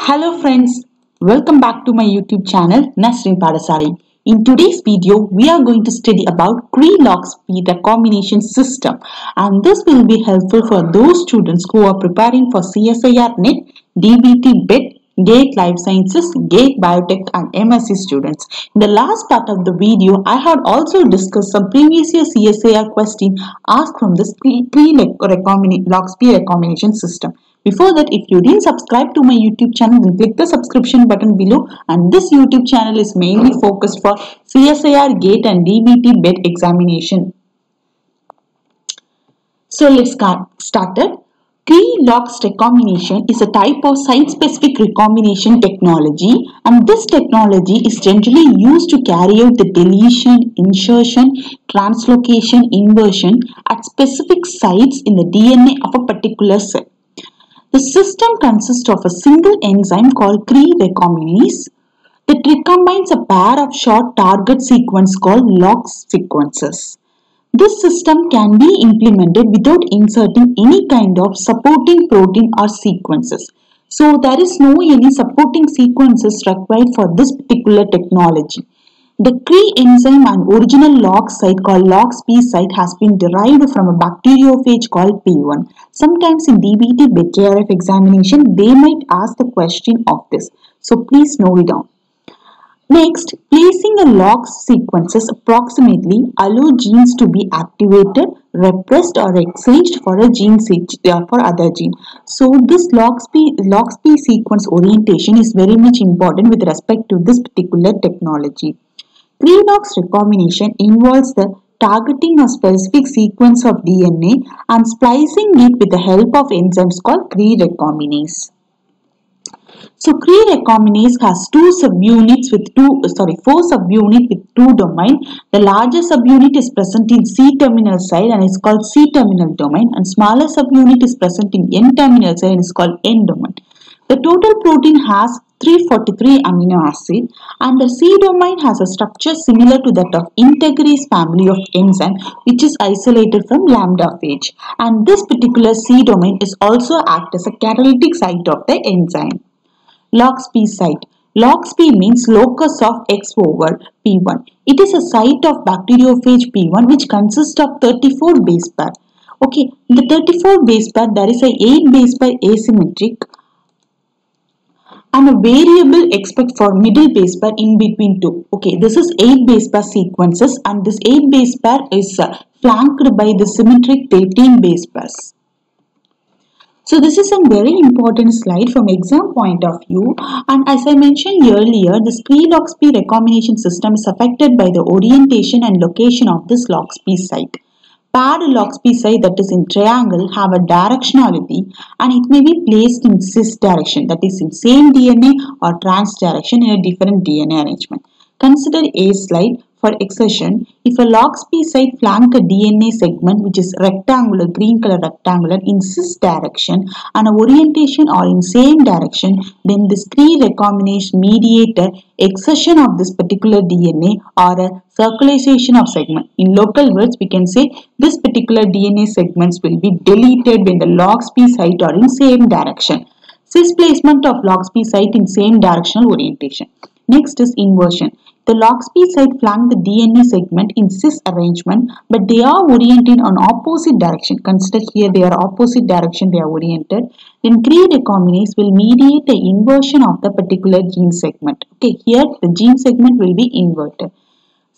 Hello friends, welcome back to my YouTube channel Nasrin Padasari. In today's video, we are going to study about Cree-Loxp recombination system, and this will be helpful for those students who are preparing for CSIR NET, DBT BET, GATE Life Sciences, GATE Biotech and MSc students. In the last part of the video, I had also discussed some previous year CSIR question asked from this Cree-Loxp recombination system. Before that, if you didn't subscribe to my YouTube channel, then click the subscription button below, and this YouTube channel is mainly focused for CSIR, GATE and DBT BET examination. So let's get started. Cree-Loxp recombination is a type of site-specific recombination technology, and this technology is generally used to carry out the deletion, insertion, translocation, inversion at specific sites in the DNA of a particular cell. The system consists of a single enzyme called Cree recombinase that recombines a pair of short target sequences called LOX sequences. This system can be implemented without inserting any kind of supporting protein or sequences. So there is no any supporting sequences required for this particular technology. The Cree enzyme and original LOX site called LOXP site has been derived from a bacteriophage called P1. Sometimes in DBT BET examination, they might ask the question of this. So please note it down. Next, placing a LOX sequences approximately allow genes to be activated, repressed or exchanged for a gene for other gene. So this LOXP sequence orientation is very much important with respect to this particular technology. Cree-Loxp recombination involves the targeting a specific sequence of DNA and splicing it with the help of enzymes called Cree recombinase. So Cree recombinase has four subunits with two domains. The larger subunit is present in C-terminal site and is called C-terminal domain, and smaller subunit is present in N-terminal site and is called N-domain. The total protein has 343 amino acids, and the C domain has a structure similar to that of integrase family of enzyme, which is isolated from lambda phage, and this particular C domain is also act as a catalytic site of the enzyme. LOXP site. LOXP means locus of X over P1. It is a site of bacteriophage P1 which consists of 34 base pair. Okay, in the 34 base pair there is a 8 base pair asymmetric and a variable expect for middle base pair in between two. Okay, this is 8 base pair sequences, and this 8 base pair is flanked by the symmetric 13 base pairs. So this is a very important slide from exam point of view, and as I mentioned earlier, this Cree-Loxp recombination system is affected by the orientation and location of this LOXP site. Paired LOXP site that is in triangle have a directionality, and it may be placed in cis direction, that is in same DNA or trans direction in a different DNA arrangement. Consider a slide for exertion. If a LOXP site flank a DNA segment which is rectangular, green color rectangular in cis direction and a orientation or in same direction, then this Cree recombinase mediator exertion of this particular DNA or a circularization of segment. In local words, we can say this particular DNA segments will be deleted when the LOXP site are in same direction. Cis placement of LOXP site in same directional orientation. Next is inversion. The LOXP site flank the DNA segment in cis arrangement, but they are oriented on opposite direction. Consider here they are opposite direction they are oriented. Then Cree recombinase will mediate the inversion of the particular gene segment. Okay, here the gene segment will be inverted.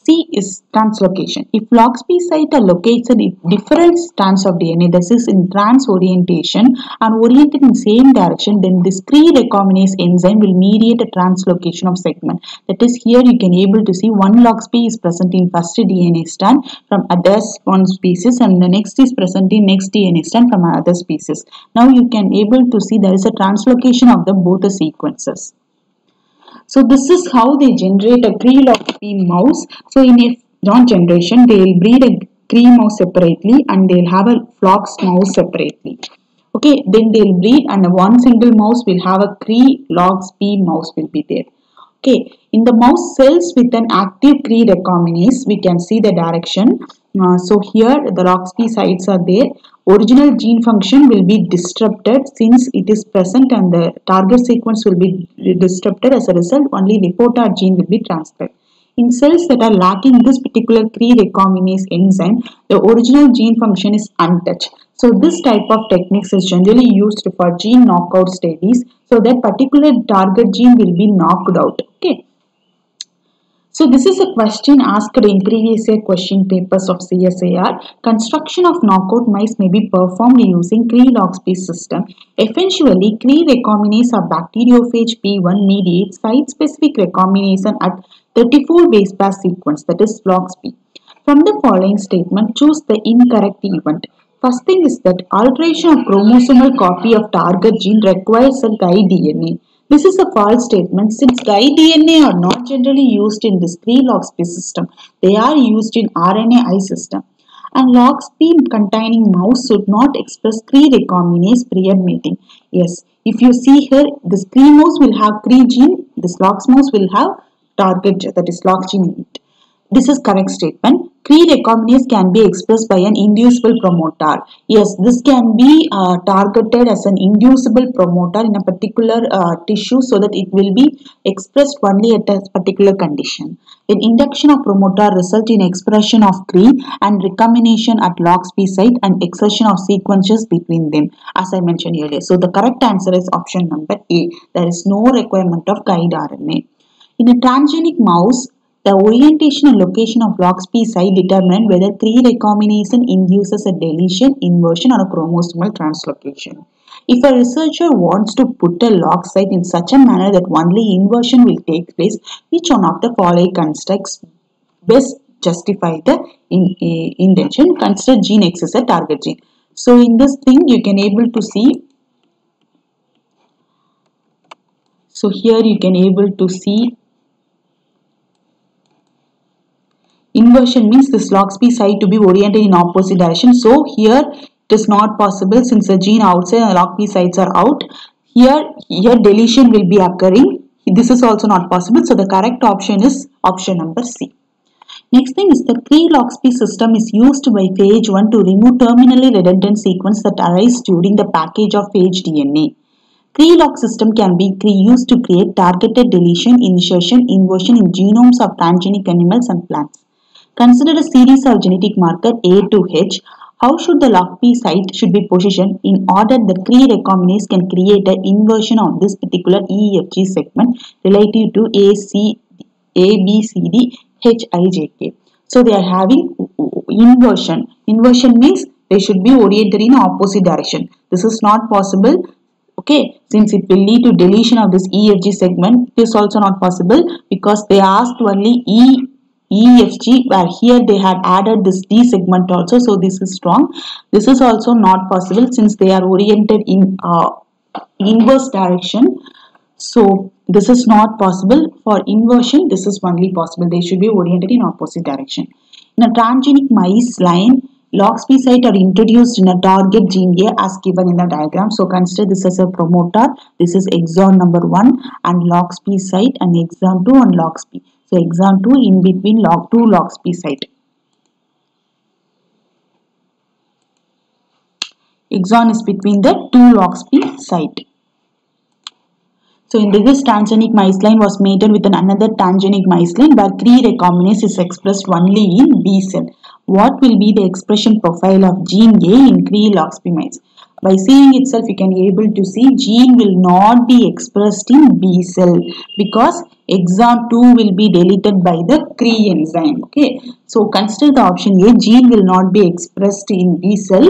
C is translocation. If LOXP site are located in different strands of DNA, this is in trans orientation and oriented in same direction, then this Cree recombinase enzyme will mediate a translocation of segment. That is, here you can able to see one LOXP is present in first DNA strand from other one species, and the next is present in next DNA strand from another species. Now you can able to see there is a translocation of the both the sequences. So this is how they generate a Cree-Loxp mouse. So in a non-generation, they will breed a Cree mouse separately and they will have a Flox mouse separately. Okay, then they will breed and one single mouse will have a Cree-Loxp mouse will be there. Okay, in the mouse cells with an active Cre recombinase, we can see the direction. So here the LOXP sites are there. Original gene function will be disrupted since it is present, and the target sequence will be disrupted. As a result, only reporter gene will be transcribed. In cells that are lacking this particular Cre recombinase enzyme, the original gene function is untouched. So this type of techniques is generally used for gene knockout studies, so that particular target gene will be knocked out. Okay. So this is a question asked in previous year question papers of CSIR. Construction of knockout mice may be performed using Cre-LoxP system. Eventually, Cre recombinase of bacteriophage P1 mediates site-specific recombination at 34 base pair sequence, that is LoxP. From the following statement, choose the incorrect event. First thing is that alteration of chromosomal copy of target gene requires a guide DNA. This is a false statement since guide DNA are not generally used in this Cre-LoxP system. They are used in RNAi system. And LoxP containing mouse should not express Cre recombinase prior mating. Yes, if you see here, this Cre mouse will have Cre gene, this Lox mouse will have target, that is Lox gene in it. This is correct statement. Cre recombinase can be expressed by an inducible promoter. Yes, this can be targeted as an inducible promoter in a particular tissue so that it will be expressed only at a particular condition. Then induction of promoter results in expression of Cre and recombination at LoxP site and exertion of sequences between them, as I mentioned earlier. So the correct answer is option number A. There is no requirement of guide RNA. In a transgenic mouse, the orientation and location of LoxP site determine whether Cre recombination induces a deletion, inversion, or a chromosomal translocation. If a researcher wants to put a Lox site in such a manner that only inversion will take place, which one of the following constructs best justify the intention? Consider gene X as a target gene. So in this thing, you can able to see. So here you can able to see. Inversion means this LoxP site to be oriented in opposite direction. So here it is not possible since the gene outside and the LoxP sites are out. Here deletion will be occurring. This is also not possible. So the correct option is option number C. Next thing is the Cre-LoxP system is used by phage 1 to remove terminally redundant sequence that arise during the package of phage DNA. Cre-Lox system can be used to create targeted deletion, insertion, inversion in genomes of transgenic animals and plants. Consider a series of genetic marker A to H. How should the LoxP site should be positioned in order that Cre recombinase can create an inversion of this particular EFG segment relative to A, B, C, D, H, I, J, K. So they are having inversion. Inversion means they should be oriented in opposite direction. This is not possible. Okay, since it will lead to deletion of this EFG segment, it is also not possible because they asked only EFG, where here they had added this D segment also. So this is wrong. This is also not possible since they are oriented in inverse direction. So this is not possible. For inversion, this is only possible. They should be oriented in opposite direction. In a transgenic mice line, LoxP site are introduced in a target gene A as given in the diagram. So consider this as a promoter. This is exon number 1 and LoxP site, and exon 2 and LoxP. So exon 2 in between two LoxP site. Exon is between the two LoxP site. So in this transgenic mice line was mated with another transgenic mice line where Cre recombinase is expressed only in B cell. What will be the expression profile of gene A in Cre-LoxP mice? By seeing itself, you can be able to see gene will not be expressed in B cell because exon 2 will be deleted by the Cre enzyme. Okay, so consider the option A, gene will not be expressed in B cell.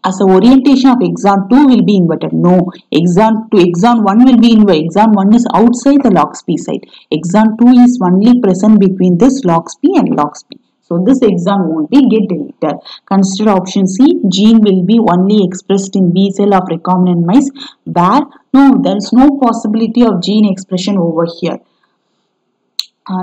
As the orientation of exon 2 will be inverted. No, exon 1 will be inverted. Exon 1 is outside the LoxP site. Exon 2 is only present between this LoxP and LoxP. So this exon won't be get deleted. Consider option C, gene will be only expressed in B cell of recombinant mice where no, there is no possibility of gene expression over here.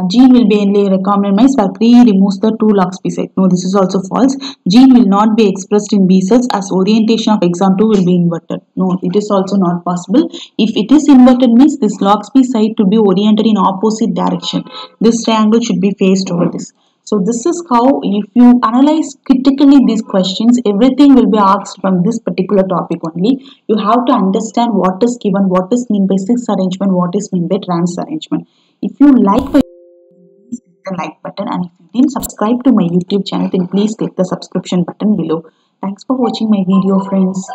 Gene will be only recombinant mice where Cree removes the two lox P site. No, this is also false. Gene will not be expressed in B cells as orientation of exon 2 will be inverted. No, it is also not possible. If it is inverted means this lox P site to be oriented in opposite direction. This triangle should be faced over this. So this is how, if you analyze critically these questions, everything will be asked from this particular topic only. You have to understand what is given, what is meant by cis arrangement, what is meant by trans arrangement. If you like the like button, and if you didn't subscribe to my YouTube channel, then please click the subscription button below. Thanks for watching my video, friends.